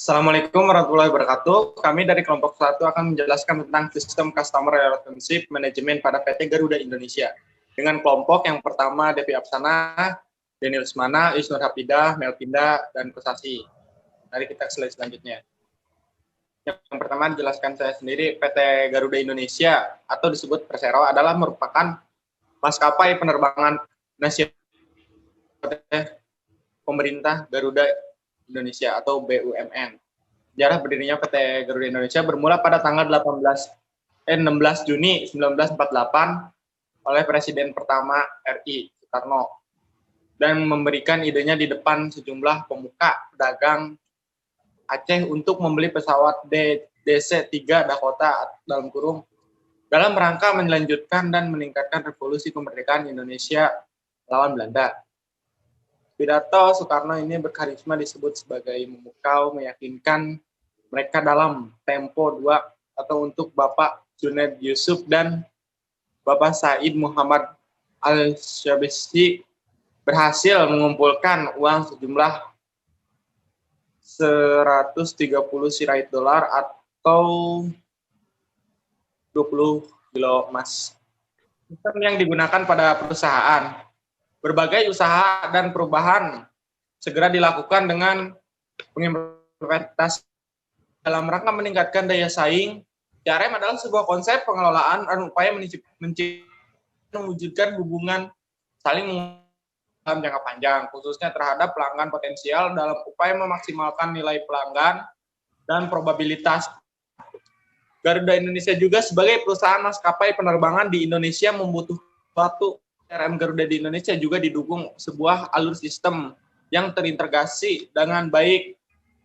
Assalamualaikum warahmatullahi wabarakatuh. Kami dari kelompok 1 akan menjelaskan tentang sistem Customer Relationship Management pada PT Garuda Indonesia. Dengan kelompok yang pertama, Devi Apsana, Denny Usmana, Isnur Hafidah, Melvinda, dan Kusasi. Mari kita ke slide selanjutnya. Yang pertama dijelaskan saya sendiri, PT Garuda Indonesia atau disebut Persero adalah merupakan maskapai penerbangan nasional pemerintah Garuda Indonesia atau BUMN. Sejarah berdirinya PT Garuda Indonesia bermula pada tanggal 16 Juni 1948 oleh Presiden pertama RI Soekarno dan memberikan idenya di depan sejumlah pemuka pedagang Aceh untuk membeli pesawat DC-3 Dakota dalam rangka melanjutkan dan meningkatkan revolusi kemerdekaan Indonesia lawan Belanda. Pidato Soekarno ini berkarisma disebut sebagai memukau, meyakinkan mereka dalam tempo 2 atau untuk Bapak Junaid Yusuf dan Bapak Said Muhammad Al-Syabisi berhasil mengumpulkan uang sejumlah 130 sirait dolar atau 20 kilo emas. Sistem yang digunakan pada perusahaan. Berbagai usaha dan perubahan segera dilakukan dengan pengimplementasian dalam rangka meningkatkan daya saing. CRM adalah sebuah konsep pengelolaan dan upaya mewujudkan hubungan saling dalam jangka panjang, khususnya terhadap pelanggan potensial dalam upaya memaksimalkan nilai pelanggan dan probabilitas. Garuda Indonesia juga sebagai perusahaan maskapai penerbangan di Indonesia membutuhkan suatu CRM Garuda di Indonesia juga didukung sebuah alur sistem yang terintegrasi dengan baik,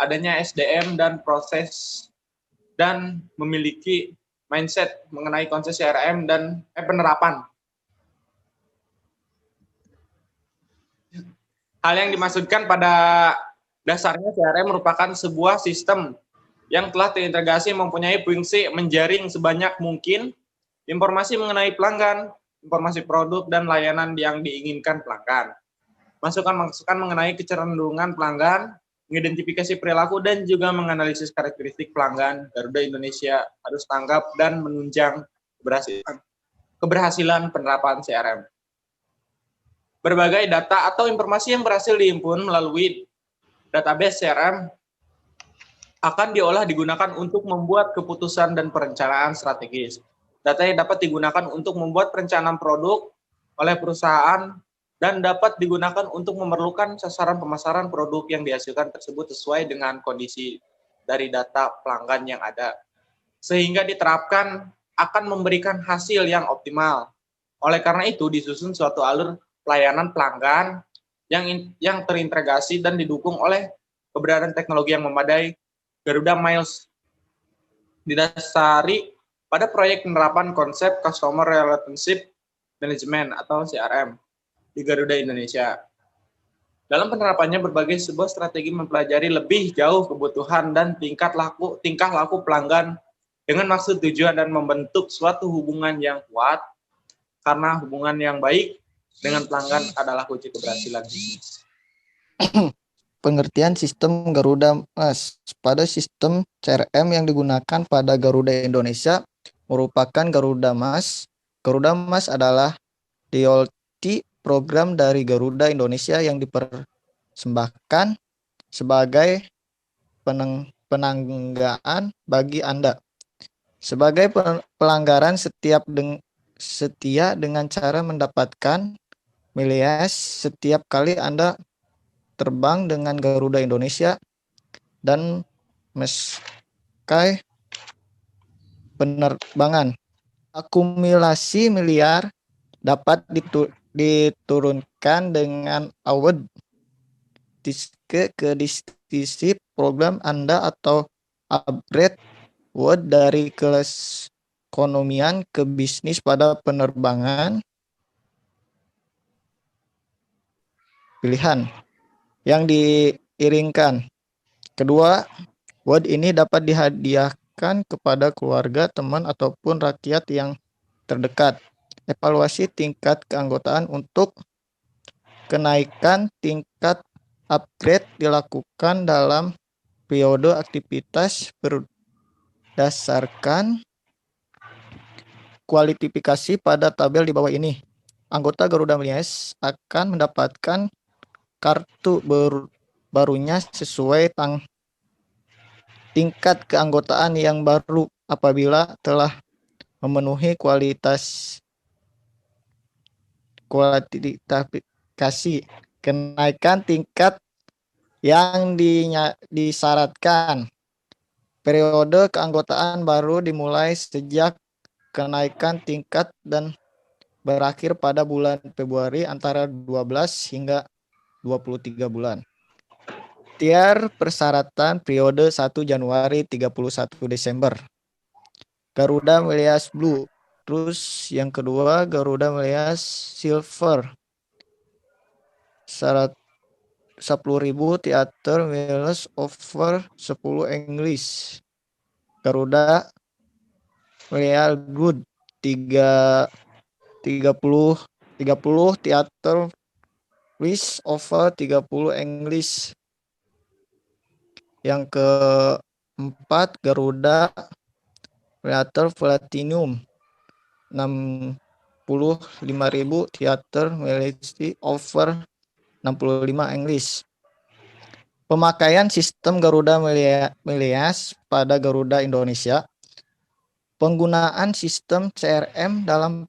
adanya SDM dan proses dan memiliki mindset mengenai konsep CRM dan penerapan. Hal yang dimaksudkan pada dasarnya CRM merupakan sebuah sistem yang telah terintegrasi mempunyai fungsi menjaring sebanyak mungkin informasi mengenai pelanggan, informasi produk dan layanan yang diinginkan pelanggan. Masukan-masukan mengenai kecenderungan pelanggan, mengidentifikasi perilaku dan juga menganalisis karakteristik pelanggan. Garuda Indonesia harus tanggap dan menunjang keberhasilan penerapan CRM. Berbagai data atau informasi yang berhasil dihimpun melalui database CRM akan diolah digunakan untuk membuat keputusan dan perencanaan strategis. Data yang dapat digunakan untuk membuat perencanaan produk oleh perusahaan dan dapat digunakan untuk memerlukan sasaran pemasaran produk yang dihasilkan tersebut sesuai dengan kondisi dari data pelanggan yang ada. Sehingga diterapkan akan memberikan hasil yang optimal. Oleh karena itu disusun suatu alur pelayanan pelanggan yang terintegrasi dan didukung oleh keberadaan teknologi yang memadai. Garuda Miles didasari pada proyek penerapan konsep Customer Relationship Management atau CRM di Garuda Indonesia. Dalam penerapannya berbagai sebuah strategi mempelajari lebih jauh kebutuhan dan tingkah laku pelanggan dengan maksud tujuan dan membentuk suatu hubungan yang kuat, karena hubungan yang baik dengan pelanggan adalah kunci keberhasilan bisnis. Pengertian sistem Garuda Mas. Pada sistem CRM yang digunakan pada Garuda Indonesia merupakan Garuda Mas. Garuda Mas adalah loyalty program dari Garuda Indonesia yang dipersembahkan sebagai penanggaan bagi Anda. Sebagai pelanggaran setia dengan cara mendapatkan miles setiap kali Anda terbang dengan Garuda Indonesia dan meskai penerbangan. Akumulasi miliar dapat diturunkan dengan award ke divisi program Anda atau upgrade word dari kelas ekonomian ke bisnis pada penerbangan pilihan yang diiringkan. Kedua, word ini dapat dihadiahkan kepada keluarga, teman, ataupun rakyat yang terdekat. Evaluasi tingkat keanggotaan untuk kenaikan tingkat upgrade dilakukan dalam periode aktivitas berdasarkan kualifikasi pada tabel di bawah ini. Anggota Garuda Melies akan mendapatkan kartu barunya sesuai tingkat keanggotaan yang baru apabila telah memenuhi kualifikasi. Kenaikan tingkat yang disyaratkan. Periode keanggotaan baru dimulai sejak kenaikan tingkat dan berakhir pada bulan Februari antara 12 hingga 23 bulan. Tiar persyaratan periode 1 Januari 31 Desember. Garuda Melias Blue. Terus yang kedua Garuda Melias Silver. Syarat 10.000 theater miles over 10 English. Garuda Real Good 30 theater miles over 30 English. Yang keempat Garuda Theater Platinum 65.000 theater miles over 65 English. Pemakaian sistem Garuda Melias pada Garuda Indonesia. Penggunaan sistem CRM dalam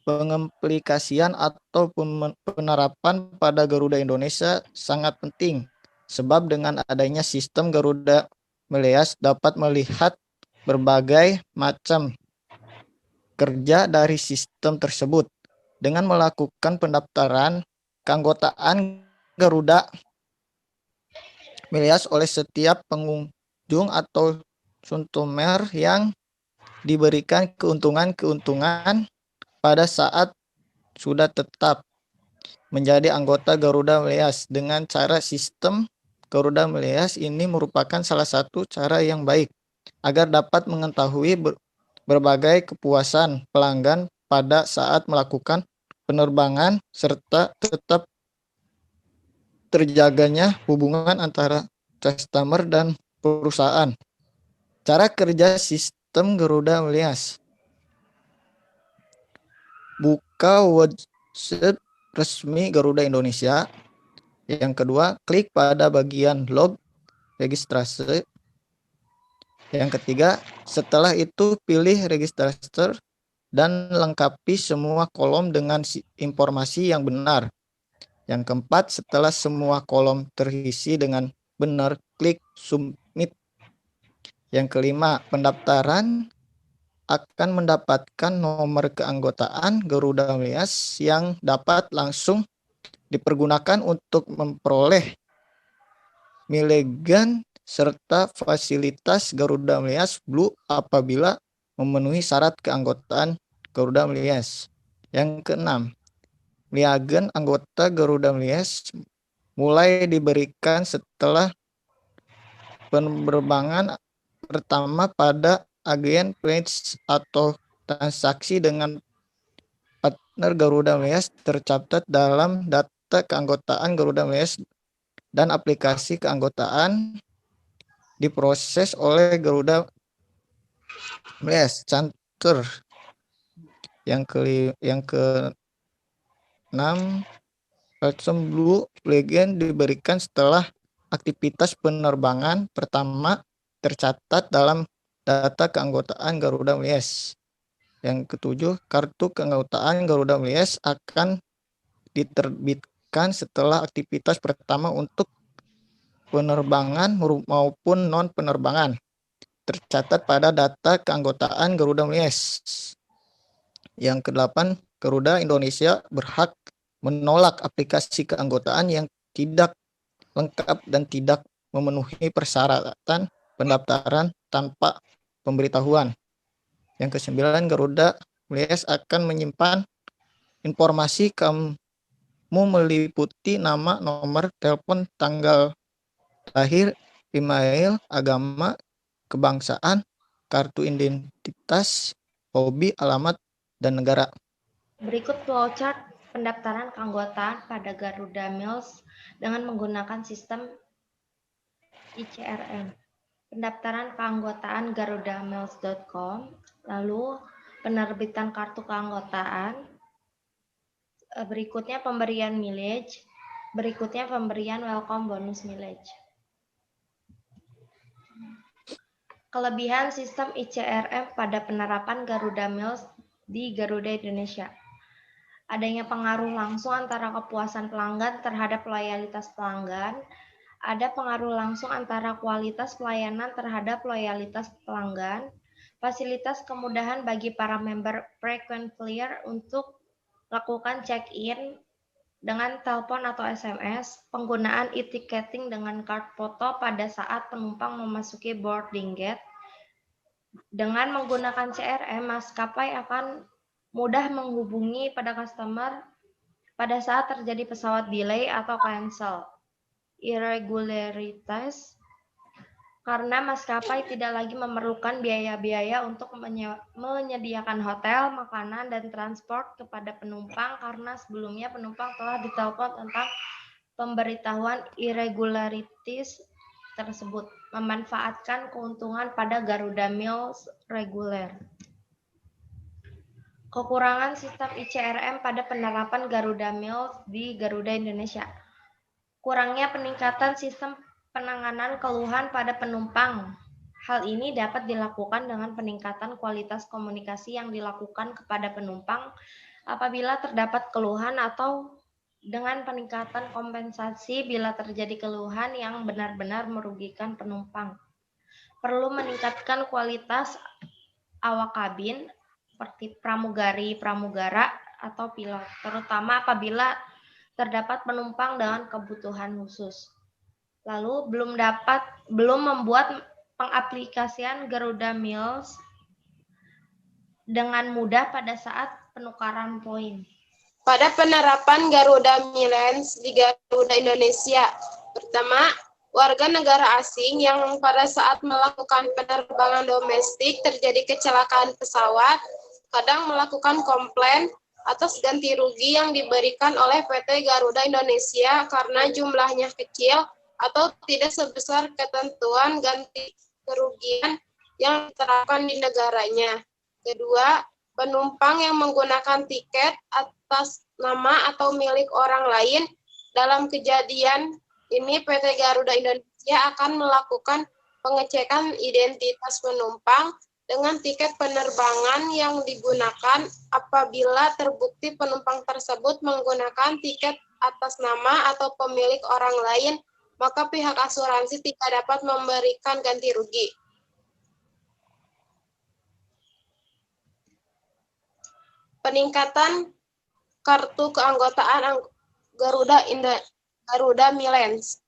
pengaplikasian atau penerapan pada Garuda Indonesia sangat penting, sebab dengan adanya sistem Garuda Melias dapat melihat berbagai macam kerja dari sistem tersebut. Dengan melakukan pendaftaran keanggotaan Garuda Melias oleh setiap pengunjung atau konsumer yang diberikan keuntungan pada saat sudah tetap menjadi anggota Garuda Melias. Dengan cara sistem Garuda Melias ini merupakan salah satu cara yang baik agar dapat mengetahui berbagai kepuasan pelanggan pada saat melakukan penerbangan serta tetap terjaganya hubungan antara customer dan perusahaan. Cara kerja sistem Garuda Melias. Buka website resmi Garuda Indonesia. Yang kedua, klik pada bagian log registrasi. Yang ketiga, setelah itu pilih register dan lengkapi semua kolom dengan informasi yang benar. Yang keempat, setelah semua kolom terisi dengan benar, klik submit. Yang kelima, pendaftaran akan mendapatkan nomor keanggotaan Garuda Melias yang dapat langsung dipergunakan untuk memperoleh milegan serta fasilitas Garuda Melias Blue apabila memenuhi syarat keanggotaan Garuda Melias. Yang keenam, milegan anggota Garuda Melias mulai diberikan setelah penerbangan pertama pada agen pledge atau transaksi dengan partner Garuda Melias tercatat dalam data keanggotaan Garuda Melias dan aplikasi keanggotaan diproses oleh Garuda Melias Center. Yang keenam, Platform Blue Legend diberikan setelah aktivitas penerbangan pertama tercatat dalam data keanggotaan Garuda Melias. Yang ketujuh, kartu keanggotaan Garuda Melias akan diterbitkan setelah aktivitas pertama untuk penerbangan maupun non-penerbangan tercatat pada data keanggotaan Garuda Melias. Yang kedelapan, Garuda Indonesia berhak menolak aplikasi keanggotaan yang tidak lengkap dan tidak memenuhi persyaratan pendaftaran tanpa pemberitahuan. Yang kesembilan, Garuda Melias akan menyimpan informasi kamu meliputi nama, nomor telepon, tanggal lahir, email, agama, kebangsaan, kartu identitas, hobi, alamat, dan negara. Berikut flowchart pendaftaran keanggotaan pada Garuda Mills dengan menggunakan sistem ICRM, pendaftaran keanggotaan garudamails.com, lalu penerbitan kartu keanggotaan, berikutnya pemberian mileage, berikutnya pemberian welcome bonus mileage. Kelebihan sistem ICRM pada penerapan Garuda Mills di Garuda Indonesia. Adanya pengaruh langsung antara kepuasan pelanggan terhadap loyalitas pelanggan, ada pengaruh langsung antara kualitas pelayanan terhadap loyalitas pelanggan, fasilitas kemudahan bagi para member frequent flyer untuk lakukan check-in dengan telepon atau SMS, penggunaan e-ticketing dengan card foto pada saat penumpang memasuki boarding gate. Dengan menggunakan CRM, maskapai akan mudah menghubungi pada customer pada saat terjadi pesawat delay atau cancel, irregularities, karena maskapai tidak lagi memerlukan biaya-biaya untuk menyediakan hotel, makanan, dan transport kepada penumpang karena sebelumnya penumpang telah ditelepon tentang pemberitahuan irregularities tersebut, memanfaatkan keuntungan pada Garuda Mills reguler. Kekurangan sistem ICRM pada penerapan Garuda Mills di Garuda Indonesia. Kurangnya peningkatan sistem penanganan keluhan pada penumpang. Hal ini dapat dilakukan dengan peningkatan kualitas komunikasi yang dilakukan kepada penumpang apabila terdapat keluhan atau dengan peningkatan kompensasi bila terjadi keluhan yang benar-benar merugikan penumpang. Perlu meningkatkan kualitas awak kabin seperti pramugara atau pilot, terutama apabila terdapat penumpang dengan kebutuhan khusus. Lalu belum membuat pengaplikasian Garuda Mills dengan mudah pada saat penukaran poin. Pada penerapan Garuda Mills di Garuda Indonesia, pertama, warga negara asing yang pada saat melakukan penerbangan domestik terjadi kecelakaan pesawat, kadang melakukan komplain atas ganti rugi yang diberikan oleh PT Garuda Indonesia karena jumlahnya kecil atau tidak sebesar ketentuan ganti kerugian yang diterapkan di negaranya. Kedua, penumpang yang menggunakan tiket atas nama atau milik orang lain. Dalam kejadian ini PT Garuda Indonesia akan melakukan pengecekan identitas penumpang dengan tiket penerbangan yang digunakan. Apabila terbukti penumpang tersebut menggunakan tiket atas nama atau pemilik orang lain, maka pihak asuransi tidak dapat memberikan ganti rugi. Peningkatan kartu keanggotaan Garuda Mills.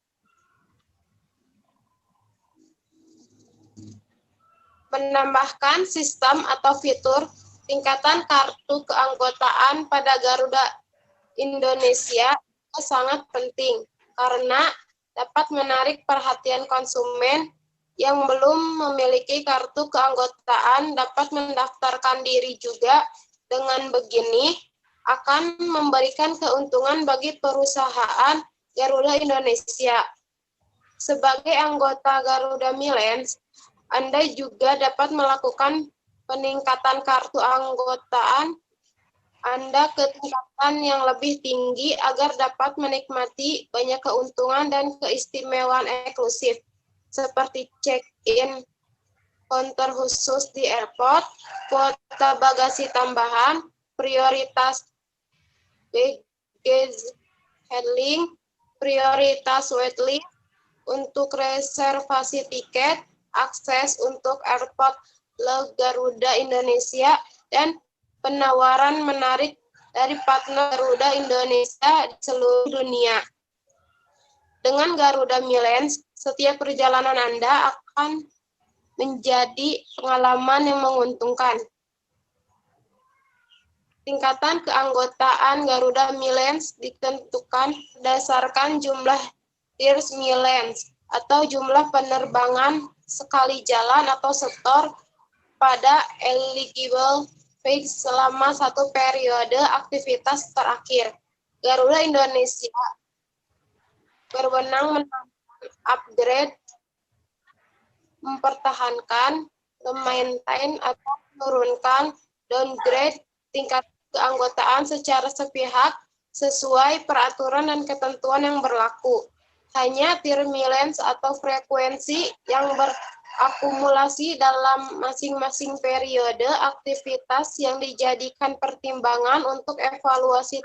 Menambahkan sistem atau fitur tingkatan kartu keanggotaan pada Garuda Indonesia sangat penting karena dapat menarik perhatian konsumen yang belum memiliki kartu keanggotaan dapat mendaftarkan diri juga. Dengan begini akan memberikan keuntungan bagi perusahaan Garuda Indonesia. Sebagai anggota Garuda Mills, Anda juga dapat melakukan peningkatan kartu anggotaan Anda ke tingkatan yang lebih tinggi agar dapat menikmati banyak keuntungan dan keistimewaan eksklusif seperti check-in counter khusus di airport, kuota bagasi tambahan, prioritas baggage handling, prioritas waitlist untuk reservasi tiket, akses untuk airport Garuda Indonesia, dan penawaran menarik dari partner Garuda Indonesia di seluruh dunia. Dengan Garuda Mills, setiap perjalanan Anda akan menjadi pengalaman yang menguntungkan. Tingkatan keanggotaan Garuda Mills ditentukan berdasarkan jumlah tiers Mills atau jumlah penerbangan sekali jalan atau setor pada eligible phase selama satu periode aktivitas terakhir. Garuda Indonesia berwenang menambahkan upgrade mempertahankan, memaintain, atau menurunkan, downgrade tingkat keanggotaan secara sepihak sesuai peraturan dan ketentuan yang berlaku. Hanya tirmilens atau frekuensi yang berakumulasi dalam masing-masing periode aktivitas yang dijadikan pertimbangan untuk evaluasi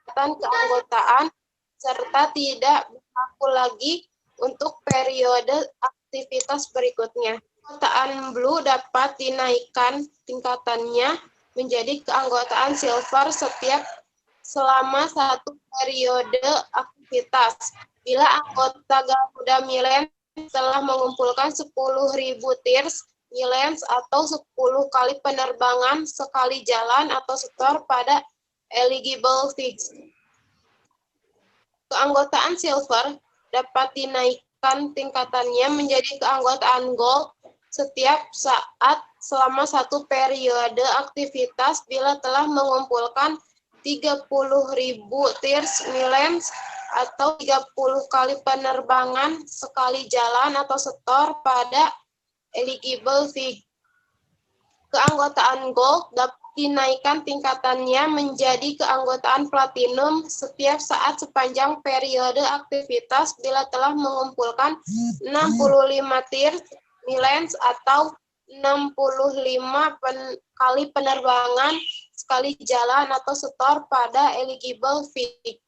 keanggotaan serta tidak berlaku lagi untuk periode aktivitas berikutnya. Keanggotaan Blue dapat dinaikkan tingkatannya menjadi keanggotaan Silver selama satu periode aktivitas. Bila anggota Garuda Milens telah mengumpulkan 10.000 tiers Milens atau 10 kali penerbangan sekali jalan atau setor pada eligible fix. Keanggotaan Silver dapat dinaikkan tingkatannya menjadi keanggotaan Gold setiap saat selama satu periode aktivitas bila telah mengumpulkan 30.000 tiers Milens atau 30 kali penerbangan sekali jalan atau setor pada eligible fee. Keanggotaan Gold dapat dinaikkan tingkatannya menjadi keanggotaan Platinum setiap saat sepanjang periode aktivitas bila telah mengumpulkan 65 tiers Milens atau 65 kali penerbangan sekali jalan atau setor pada eligible fee.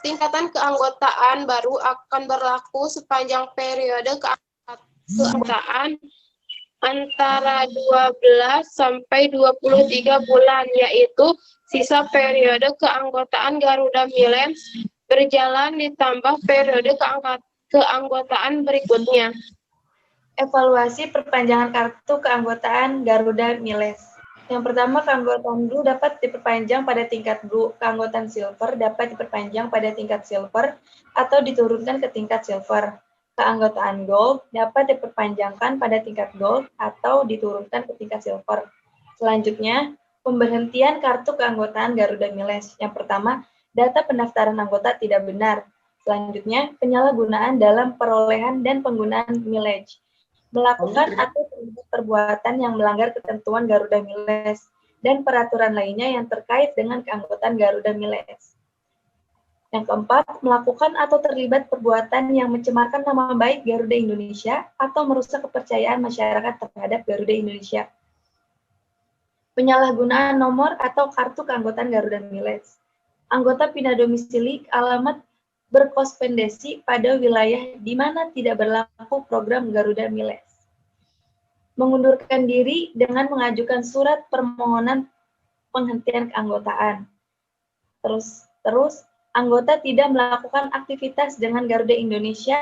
Tingkatan keanggotaan baru akan berlaku sepanjang periode keanggotaan antara 12 sampai 23 bulan, yaitu sisa periode keanggotaan Garuda Milens berjalan ditambah periode keanggotaan berikutnya. Evaluasi perpanjangan kartu keanggotaan Garuda Milens. Yang pertama, keanggotaan Blue dapat diperpanjang pada tingkat Blue. Keanggotaan Silver dapat diperpanjang pada tingkat Silver atau diturunkan ke tingkat Silver. Keanggotaan Gold dapat diperpanjangkan pada tingkat Gold atau diturunkan ke tingkat Silver. Selanjutnya, pemberhentian kartu keanggotaan Garuda Milens. Yang pertama, data pendaftaran anggota tidak benar. Selanjutnya, penyalahgunaan dalam perolehan dan penggunaan mileage. Melakukan atau terlibat perbuatan yang melanggar ketentuan Garuda Milens dan peraturan lainnya yang terkait dengan keanggotaan Garuda Milens. Yang keempat, melakukan atau terlibat perbuatan yang mencemarkan nama baik Garuda Indonesia atau merusak kepercayaan masyarakat terhadap Garuda Indonesia. Penyalahgunaan nomor atau kartu keanggotaan Garuda Milens. Anggota pindah domisili alamat berkorrespondensi pada wilayah di mana tidak berlaku program Garuda Milens. Mengundurkan diri dengan mengajukan surat permohonan penghentian keanggotaan. Terus, anggota tidak melakukan aktivitas dengan Garuda Indonesia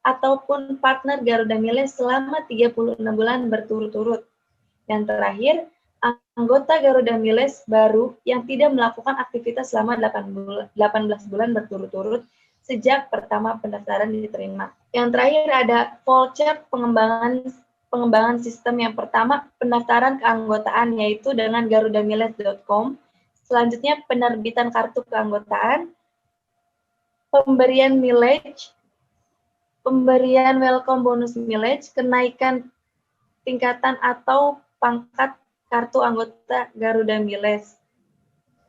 ataupun partner Garuda Milens selama 36 bulan berturut-turut. Yang terakhir, anggota Garuda Milens baru yang tidak melakukan aktivitas selama 18 bulan berturut-turut sejak pertama pendaftaran diterima. Yang terakhir ada voucher pengembangan sistem. Yang pertama, pendaftaran keanggotaan yaitu dengan garudamilens.com. Selanjutnya, penerbitan kartu keanggotaan, pemberian mileage, pemberian welcome bonus mileage, kenaikan tingkatan atau pangkat kartu anggota Garuda Milens,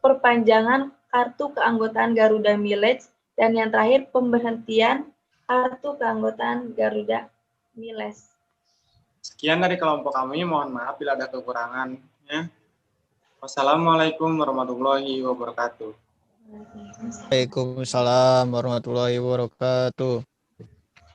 perpanjangan kartu keanggotaan Garuda Milens, dan yang terakhir pemberhentian kartu keanggotaan Garuda Milens. Sekian dari kelompok kami, mohon maaf bila ada kekurangan. Wassalamualaikum warahmatullahi wabarakatuh. Waalaikumsalam warahmatullahi wabarakatuh.